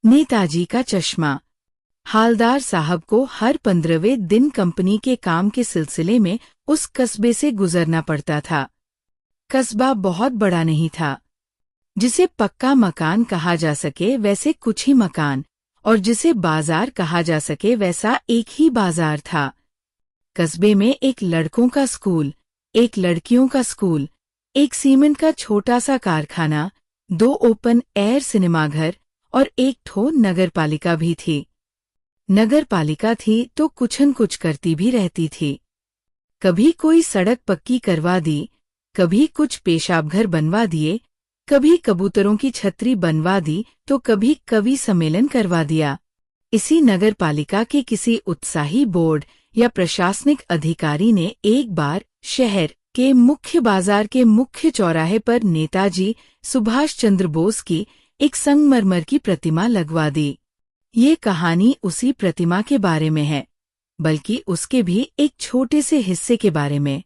नेताजी का चश्मा। हालदार साहब को हर 15वें दिन कंपनी के काम के सिलसिले में उस कस्बे से गुजरना पड़ता था। कस्बा बहुत बड़ा नहीं था, जिसे पक्का मकान कहा जा सके वैसे कुछ ही मकान, और जिसे बाजार कहा जा सके वैसा एक ही बाजार था। कस्बे में एक लड़कों का स्कूल, एक लड़कियों का स्कूल, एक सीमेंट का छोटा सा कारखाना, 2 ओपन एयर सिनेमाघर और एक ठो नगरपालिका भी थी। नगरपालिका थी तो कुछ न कुछ करती भी रहती थी। कभी कोई सड़क पक्की करवा दी, कभी कुछ पेशाबघर बनवा दिए, कभी कबूतरों की छतरी बनवा दी, तो कभी कवि सम्मेलन करवा दिया। इसी नगरपालिका के किसी उत्साही बोर्ड या प्रशासनिक अधिकारी ने एक बार शहर के मुख्य बाजार के मुख्य चौराहे पर नेताजी सुभाष चंद्र बोस की एक संगमरमर की प्रतिमा लगवा दी। ये कहानी उसी प्रतिमा के बारे में है, बल्कि उसके भी एक छोटे से हिस्से के बारे में।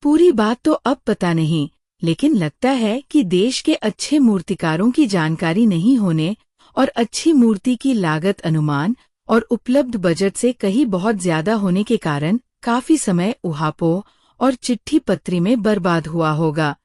पूरी बात तो अब पता नहीं, लेकिन लगता है कि देश के अच्छे मूर्तिकारों की जानकारी नहीं होने और अच्छी मूर्ति की लागत अनुमान और उपलब्ध बजट से कहीं बहुत ज्यादा होने के कारण काफी समय ऊहापोह और चिट्ठी पत्री में बर्बाद हुआ होगा,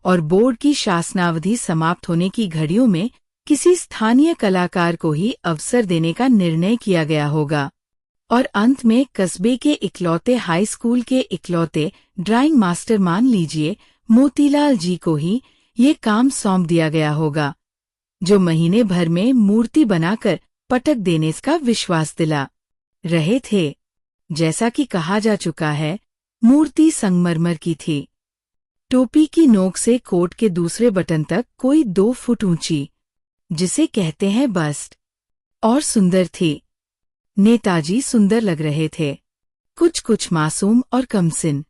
और बोर्ड की शासनावधि समाप्त होने की घड़ियों में किसी स्थानीय कलाकार को ही अवसर देने का निर्णय किया गया होगा, और अंत में कस्बे के इकलौते हाई स्कूल के इकलौते ड्राइंग मास्टर मान लीजिए मोतीलाल जी को ही ये काम सौंप दिया गया होगा, जो महीने भर में मूर्ति बनाकर पटक देने का विश्वास दिला रहे थे। जैसा कि कहा जा चुका है, मूर्ति संगमरमर की थी। टोपी की नोक से कोट के दूसरे बटन तक कोई 2 फुट ऊंची, जिसे कहते हैं बस्ट, और सुंदर थी। नेताजी सुंदर लग रहे थे, कुछ मासूम और कमसिन,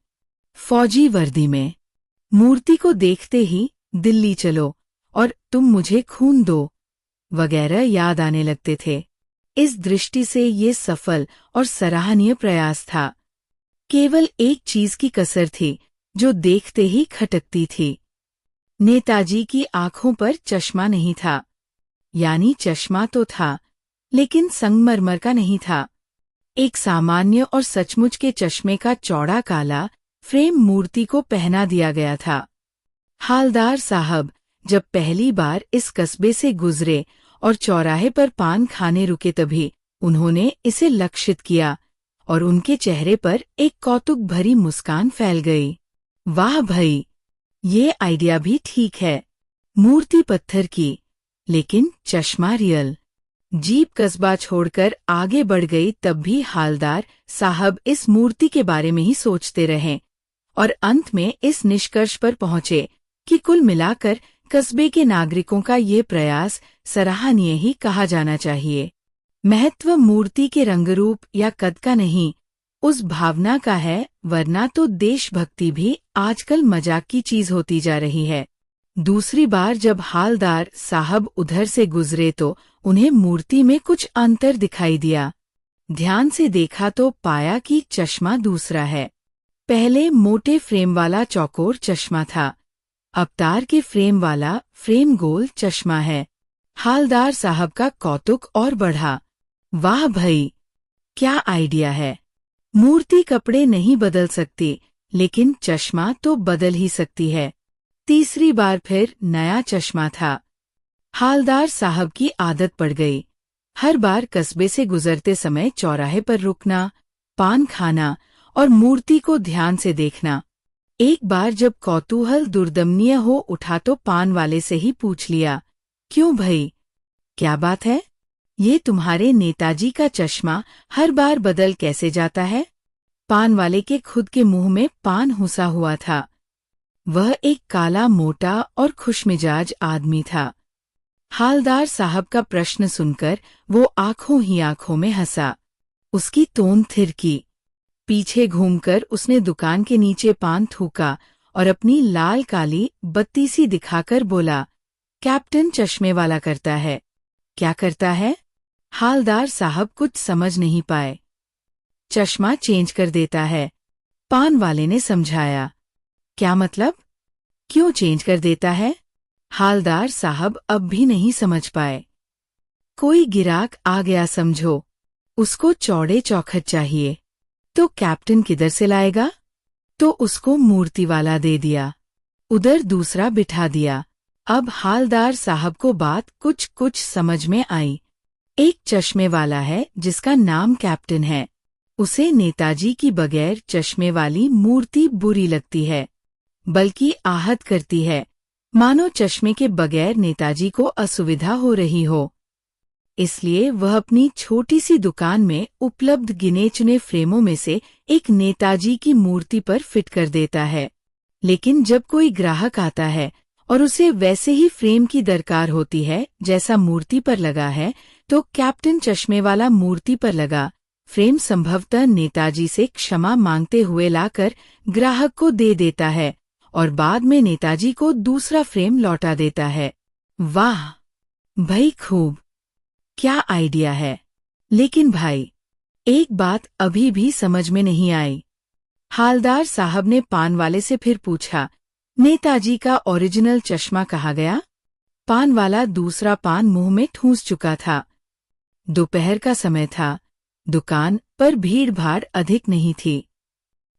फौजी वर्दी में। मूर्ति को देखते ही दिल्ली चलो और तुम मुझे खून दो वगैरह याद आने लगते थे। इस दृष्टि से ये सफल और सराहनीय प्रयास था। केवल एक चीज की कसर थी जो देखते ही खटकती थी। नेताजी की आंखों पर चश्मा नहीं था, यानी चश्मा तो था, लेकिन संगमरमर का नहीं था। एक सामान्य और सचमुच के चश्मे का चौड़ा काला फ्रेम मूर्ति को पहना दिया गया था। हालदार साहब जब पहली बार इस कस्बे से गुजरे और चौराहे पर पान खाने रुके, तभी उन्होंने इसे लक्षित किया और उनके चेहरे पर एक कौतुक भरी मुस्कान फैल गई। वाह भई, ये आइडिया भी ठीक है। मूर्ति पत्थर की, लेकिन चश्मा रियल। जीप कस्बा छोड़कर आगे बढ़ गई, तब भी हालदार साहब इस मूर्ति के बारे में ही सोचते रहे और अंत में इस निष्कर्ष पर पहुंचे कि कुल मिलाकर कस्बे के नागरिकों का ये प्रयास सराहनीय ही कहा जाना चाहिए। महत्व मूर्ति के रंगरूप या कद का नहीं, उस भावना का है, वरना तो देशभक्ति भी आजकल मजाक की चीज होती जा रही है। दूसरी बार जब हालदार साहब उधर से गुजरे तो उन्हें मूर्ति में कुछ अंतर दिखाई दिया। ध्यान से देखा तो पाया कि चश्मा दूसरा है। पहले मोटे फ्रेम वाला चौकोर चश्मा था, अब तार के फ्रेम वाला फ्रेम गोल चश्मा है। हालदार साहब का कौतुक और बढ़ा। वाह भई, क्या आइडिया है। मूर्ति कपड़े नहीं बदल सकती, लेकिन चश्मा तो बदल ही सकती है। तीसरी बार फिर नया चश्मा था। हालदार साहब की आदत पड़ गई, हर बार कस्बे से गुजरते समय चौराहे पर रुकना, पान खाना और मूर्ति को ध्यान से देखना। एक बार जब कौतूहल दुर्दमनीय हो उठा तो पान वाले से ही पूछ लिया, क्यों भई, क्या बात है? ये तुम्हारे नेताजी का चश्मा हर बार बदल कैसे जाता है? पान वाले के खुद के मुंह में पान हुसा हुआ था। वह एक काला मोटा और खुशमिजाज आदमी था। हालदार साहब का प्रश्न सुनकर वो आंखों ही आंखों में हंसा। उसकी तोन थिरकी। पीछे घूमकर उसने दुकान के नीचे पान थूका और अपनी लाल काली बत्ती सी दिखाकर बोला, कैप्टन चश्मे वाला करता है। क्या करता है? हालदार साहब कुछ समझ नहीं पाए। चश्मा चेंज कर देता है, पान वाले ने समझाया। क्या मतलब? क्यों चेंज कर देता है? हालदार साहब अब भी नहीं समझ पाए। कोई गिराक आ गया समझो, उसको चौड़े चौखट चाहिए, तो कैप्टन किधर से लाएगा? तो उसको मूर्ति वाला दे दिया, उधर दूसरा बिठा दिया। अब हालदार साहब को बात कुछ समझ में आई। एक चश्मे वाला है जिसका नाम कैप्टन है, उसे नेताजी की बगैर चश्मे वाली मूर्ति बुरी लगती है, बल्कि आहत करती है, मानो चश्मे के बगैर नेताजी को असुविधा हो रही हो। इसलिए वह अपनी छोटी सी दुकान में उपलब्ध गिने चुने फ्रेमों में से एक नेताजी की मूर्ति पर फिट कर देता है। लेकिन जब कोई ग्राहक आता है और उसे वैसे ही फ्रेम की दरकार होती है जैसा मूर्ति पर लगा है, तो कैप्टन चश्मे वाला मूर्ति पर लगा फ्रेम संभवतः नेताजी से क्षमा मांगते हुए लाकर ग्राहक को दे देता है और बाद में नेताजी को दूसरा फ्रेम लौटा देता है। वाह भाई, खूब, क्या आइडिया है। लेकिन भाई, एक बात अभी भी समझ में नहीं आई। हालदार साहब ने पान वाले से फिर पूछा, नेताजी का ओरिजिनल चश्मा कहाँ गया? पान वाला दूसरा पान मुंह में ठूंस चुका था। दोपहर का समय था, दुकान पर भीड़ भाड़ अधिक नहीं थी।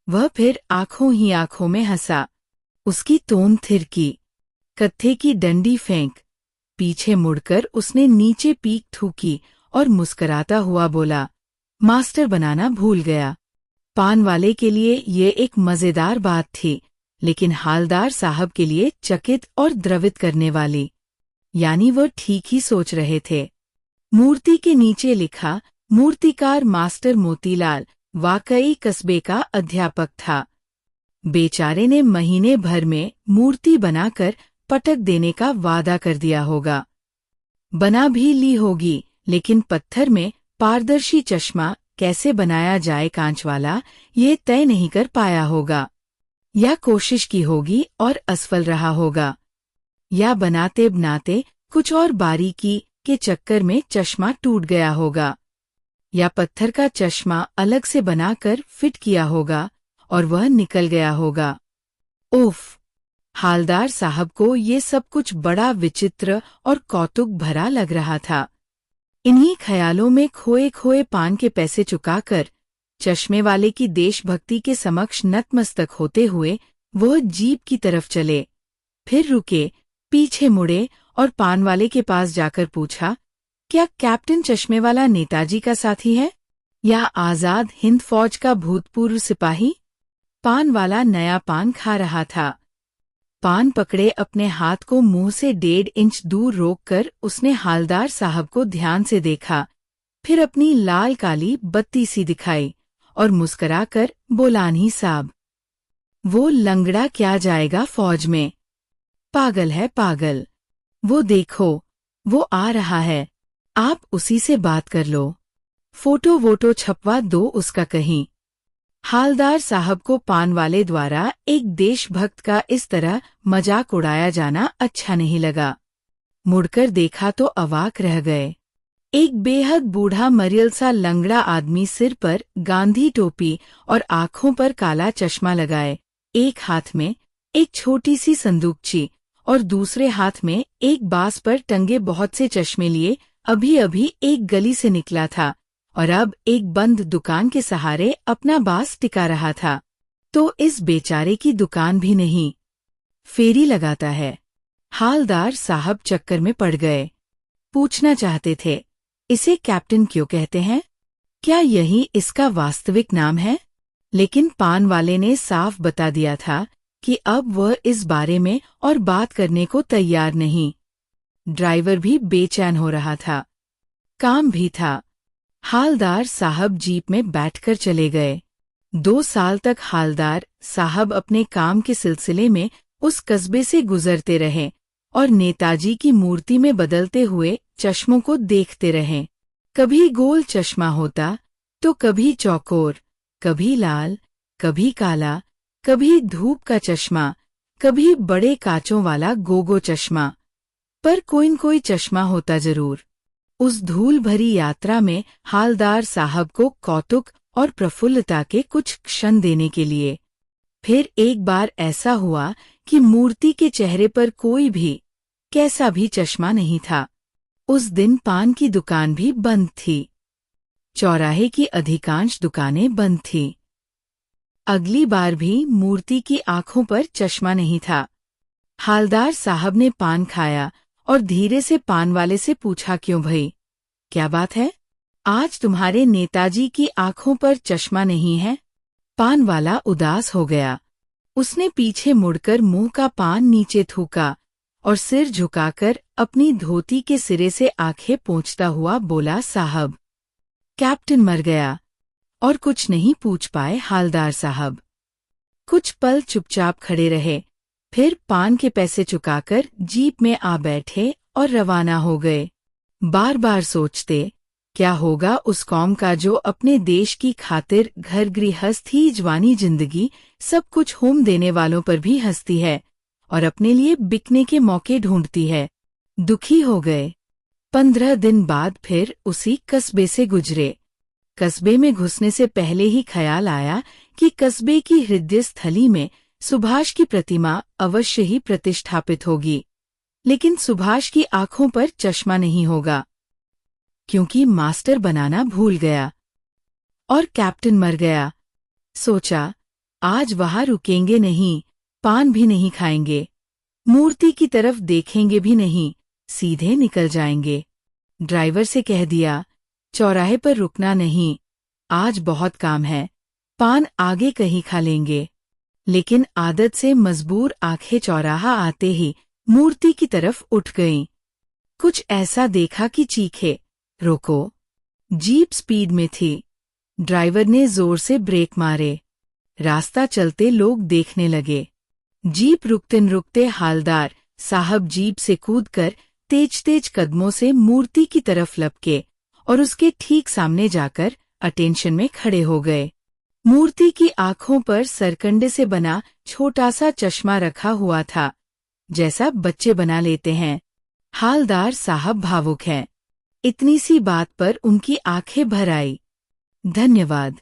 वह फिर आंखों ही आंखों में हंसा, उसकी तोन थिरकी, कत्थे की डंडी फेंक, पीछे मुड़कर उसने नीचे पीक थूकी और मुस्कराता हुआ बोला, मास्टर बनाना भूल गया। पान वाले के लिए ये एक मजेदार बात थी, लेकिन हालदार साहब के लिए चकित और द्रवित करने वाली। यानी वह ठीक ही सोच रहे थे। मूर्ति के नीचे लिखा, मूर्तिकार मास्टर मोतीलाल वाकई कस्बे का अध्यापक था। बेचारे ने महीने भर में मूर्ति बनाकर पटक देने का वादा कर दिया होगा। बना भी ली होगी, लेकिन पत्थर में पारदर्शी चश्मा कैसे बनाया जाए कांच वाला, ये तय नहीं कर पाया होगा। या कोशिश की होगी और असफल रहा होगा, या बनाते बनाते कुछ और बारीकी के चक्कर में चश्मा टूट गया होगा, या पत्थर का चश्मा अलग से बनाकर फिट किया होगा और वह निकल गया होगा। उफ! हालदार साहब को ये सब कुछ बड़ा विचित्र और कौतुक भरा लग रहा था। इन्हीं ख्यालों में खोए खोए पान के पैसे चुकाकर चश्मे वाले की देशभक्ति के समक्ष नतमस्तक होते हुए वह जीप की तरफ चले। फिर रुके, पीछे मुड़े और पान वाले के पास जाकर पूछा, क्या कैप्टन चश्मे वाला नेताजी का साथी है या आजाद हिंद फौज का भूतपूर्व सिपाही? पान वाला नया पान खा रहा था। पान पकड़े अपने हाथ को मुंह से 1.5 इंच दूर रोककर उसने हालदार साहब को ध्यान से देखा, फिर अपनी लाल काली बत्ती सी दिखाई और मुस्कराकर बोलानी साहब, वो लंगड़ा क्या जाएगा फौज में? पागल है पागल। वो देखो, वो आ रहा है, आप उसी से बात कर लो, फोटो वोटो छपवा दो उसका कहीं। हालदार साहब को पान वाले द्वारा एक देशभक्त का इस तरह मजाक उड़ाया जाना अच्छा नहीं लगा। मुड़कर देखा तो अवाक रह गए। एक बेहद बूढ़ा मरियल सा लंगड़ा आदमी सिर पर गांधी टोपी और आंखों पर काला चश्मा लगाए, एक हाथ में एक छोटी सी संदूकची और दूसरे हाथ में एक बांस पर टंगे बहुत से चश्मे लिए अभी अभी एक गली से निकला था और अब एक बंद दुकान के सहारे अपना बांस टिका रहा था। तो इस बेचारे की दुकान भी नहीं, फेरी लगाता है। हालदार साहब चक्कर में पड़ गए। पूछना चाहते थे, इसे कैप्टन क्यों कहते हैं? क्या यही इसका वास्तविक नाम है? लेकिन पान वाले ने साफ बता दिया था कि अब वह इस बारे में और बात करने को तैयार नहीं। ड्राइवर भी बेचैन हो रहा था, काम भी था। हालदार साहब जीप में बैठकर चले गए। 2 साल तक हालदार साहब अपने काम के सिलसिले में उस कस्बे से गुजरते रहे और नेताजी की मूर्ति में बदलते हुए चश्मों को देखते रहे। कभी गोल चश्मा होता तो कभी चौकोर, कभी लाल, कभी काला, कभी धूप का चश्मा, कभी बड़े कांचों वाला गोगो चश्मा, पर कोई न कोई चश्मा होता जरूर। उस धूल भरी यात्रा में हालदार साहब को कौतुक और प्रफुल्लता के कुछ क्षण देने के लिए। फिर एक बार ऐसा हुआ कि मूर्ति के चेहरे पर कोई भी कैसा भी चश्मा नहीं था। उस दिन पान की दुकान भी बंद थी। चौराहे की अधिकांश दुकानें बंद थी। अगली बार भी मूर्ति की आंखों पर चश्मा नहीं था। हालदार साहब ने पान खाया और धीरे से पान वाले से पूछा, क्यों भई, क्या बात है? आज तुम्हारे नेताजी की आंखों पर चश्मा नहीं है? पान वाला उदास हो गया। उसने पीछे मुड़कर मुंह का पान नीचे थूका और सिर झुकाकर अपनी धोती के सिरे से आंखें पोंछता हुआ बोला, साहब, कैप्टन मर गया। और कुछ नहीं पूछ पाए हालदार साहब। कुछ पल चुपचाप खड़े रहे, फिर पान के पैसे चुकाकर जीप में आ बैठे और रवाना हो गए। बार बार सोचते, क्या होगा उस कौम का जो अपने देश की खातिर घर गृहस्थ ही जवानी जिंदगी सब कुछ होम देने वालों पर भी हंसती है और अपने लिए बिकने के मौके ढूंढती है। दुखी हो गए। 15 दिन बाद फिर उसी कस्बे से गुजरे। कस्बे में घुसने से पहले ही ख्याल आया कि कस्बे की हृदय स्थली में सुभाष की प्रतिमा अवश्य ही प्रतिष्ठापित होगी, लेकिन सुभाष की आंखों पर चश्मा नहीं होगा, क्योंकि मास्टर बनाना भूल गया और कैप्टन मर गया। सोचा, आज वहां रुकेंगे नहीं, पान भी नहीं खाएंगे, मूर्ति की तरफ देखेंगे भी नहीं, सीधे निकल जाएंगे। ड्राइवर से कह दिया, चौराहे पर रुकना नहीं, आज बहुत काम है, पान आगे कहीं खा लेंगे। लेकिन आदत से मजबूर आंखें चौराहा आते ही मूर्ति की तरफ उठ गईं। कुछ ऐसा देखा कि चीखे, रोको। जीप स्पीड में थी। ड्राइवर ने जोर से ब्रेक मारे। रास्ता चलते लोग देखने लगे। जीप रुकते न रुकते हालदार साहब जीप से कूदकर तेज तेज कदमों से मूर्ति की तरफ लपके और उसके ठीक सामने जाकर अटेंशन में खड़े हो गए। मूर्ति की आंखों पर सरकंडे से बना छोटा सा चश्मा रखा हुआ था, जैसा बच्चे बना लेते हैं। हालदार साहब भावुक हैं। इतनी सी बात पर उनकी आंखें भर आई। धन्यवाद।